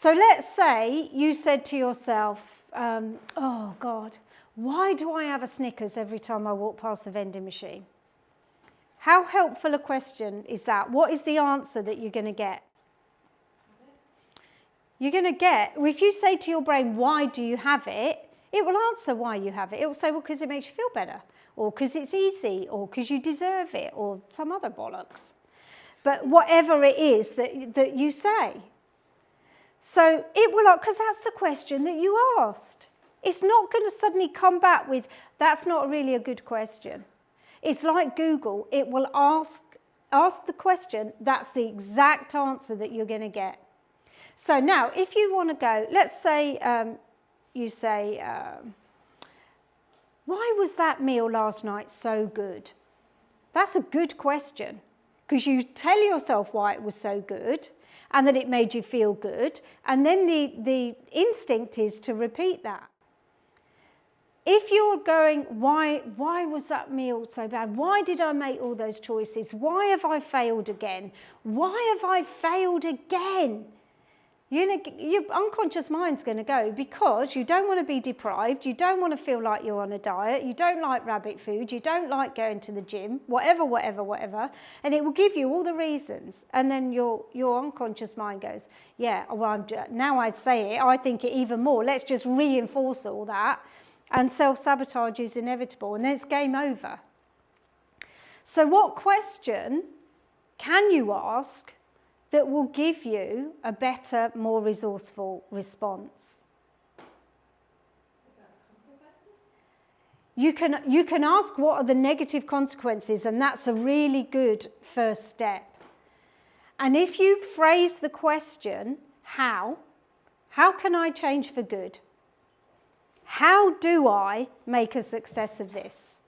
So let's say you said to yourself, oh God, why do I have a Snickers every time I walk past a vending machine? How helpful a question is that? What is the answer that you're going to get? You're going to get, if you say to your brain, why do you have it? It will answer why you have it. It will say, well, because it makes you feel better, or because it's easy, or because you deserve it, or some other bollocks. But whatever it is that you say. So it will, because that's the question that you asked. It's not going to suddenly come back with, that's not really a good question. It's like Google. It will ask the question, that's the exact answer that you're going to get. So now, if you want to go, let's say you say, why was that meal last night so good? That's a good question, because you tell yourself why it was so good and that it made you feel good, and then the instinct is to repeat that. If you're going, why was that meal so bad? Why did I make all those choices? Why have I failed again? Why have I failed again? Your unconscious mind's going to go, because you don't want to be deprived, you don't want to feel like you're on a diet, you don't like rabbit food, you don't like going to the gym, whatever, and it will give you all the reasons. And then your unconscious mind goes, yeah, well, now I'd say it, I think it even more, let's just reinforce all that, and self-sabotage is inevitable, and then it's game over. So what question can you ask that will give you a better, more resourceful response? You can ask what are the negative consequences, and that's a really good first step. And if you phrase the question, how can I change for good? How do I make a success of this?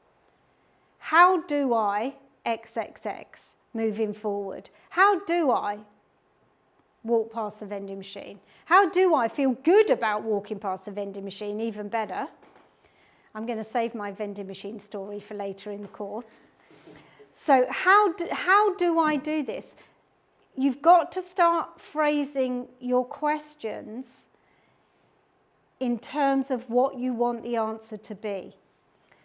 How do I XXX moving forward? How do I walk past the vending machine? How do I feel good about walking past the vending machine? Even better. I'm going to save my vending machine story for later in the course. So how do I do this? You've got to start phrasing your questions in terms of what you want the answer to be.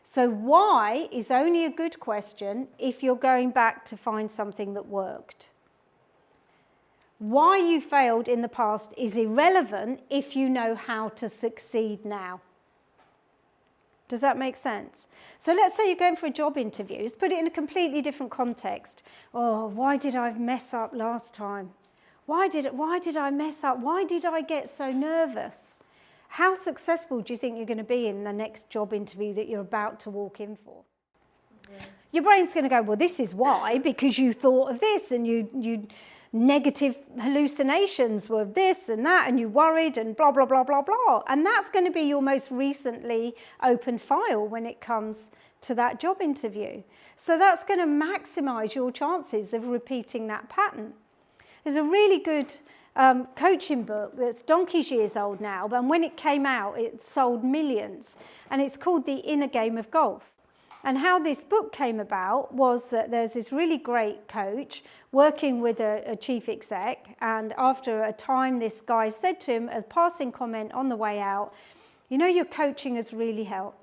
So why is only a good question if you're going back to find something that worked. Why you failed in the past is irrelevant if you know how to succeed now. Does that make sense? So let's say you're going for a job interview. Let's put it in a completely different context. Oh, why did I mess up last time? Why did I mess up? Why did I get so nervous? How successful do you think you're going to be in the next job interview that you're about to walk in for? Yeah. Your brain's going to go, well, this is why, because you thought of this, and you negative hallucinations were this and that, and you worried and blah, blah, blah, blah, blah. And that's going to be your most recently opened file when it comes to that job interview. So that's going to maximize your chances of repeating that pattern. There's a really good coaching book that's donkey's years old now, but when it came out, it sold millions. And it's called The Inner Game of Golf. And how this book came about was that there's this really great coach working with a chief exec, and after a time this guy said to him, as passing comment on the way out, you know, your coaching has really helped.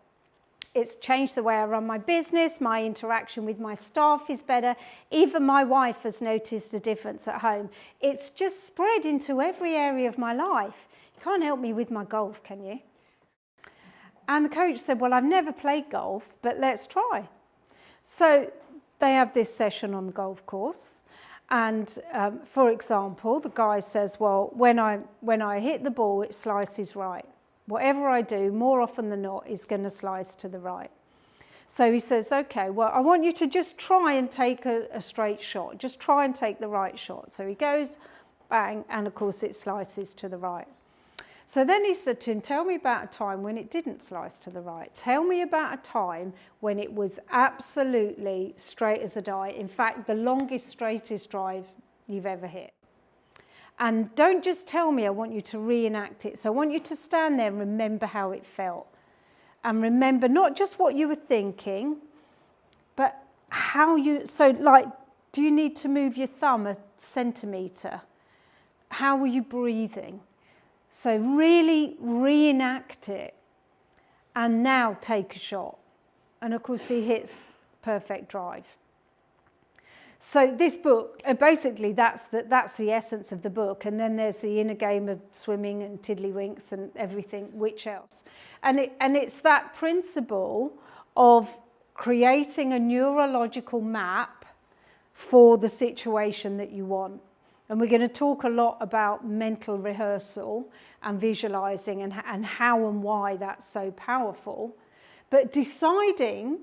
It's changed the way I run my business, my interaction with my staff is better, even my wife has noticed a difference at home. It's just spread into every area of my life. You can't help me with my golf, can you? And the coach said, well, I've never played golf, but let's try. So they have this session on the golf course. And for example, the guy says, well, when I hit the ball, it slices right. Whatever I do, more often than not, is going to slice to the right. So he says, okay, well, I want you to just try and take a straight shot. Just try and take the right shot. So he goes, bang, and of course it slices to the right. So then he said to him, tell me about a time when it didn't slice to the right. Tell me about a time when it was absolutely straight as a die. In fact, the longest, straightest drive you've ever hit. And don't just tell me, I want you to reenact it. So I want you to stand there and remember how it felt. And remember not just what you were thinking, but how you, so like, do you need to move your thumb a centimetre? How were you breathing? So really reenact it and now take a shot. And of course he hits perfect drive. So this book, basically that's the essence of the book, and then there's the inner game of swimming and tiddlywinks and everything, which else. And it's that principle of creating a neurological map for the situation that you want. And we're going to talk a lot about mental rehearsal and visualizing and how and why that's so powerful. But deciding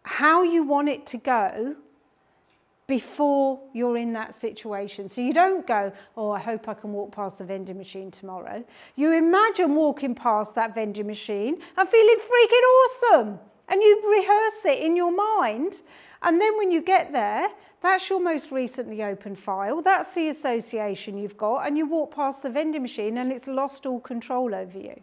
how you want it to go before you're in that situation. So you don't go, oh, I hope I can walk past the vending machine tomorrow. You imagine walking past that vending machine and feeling freaking awesome. And you rehearse it in your mind. And then when you get there, that's your most recently opened file. That's the association you've got. And you walk past the vending machine and it's lost all control over you.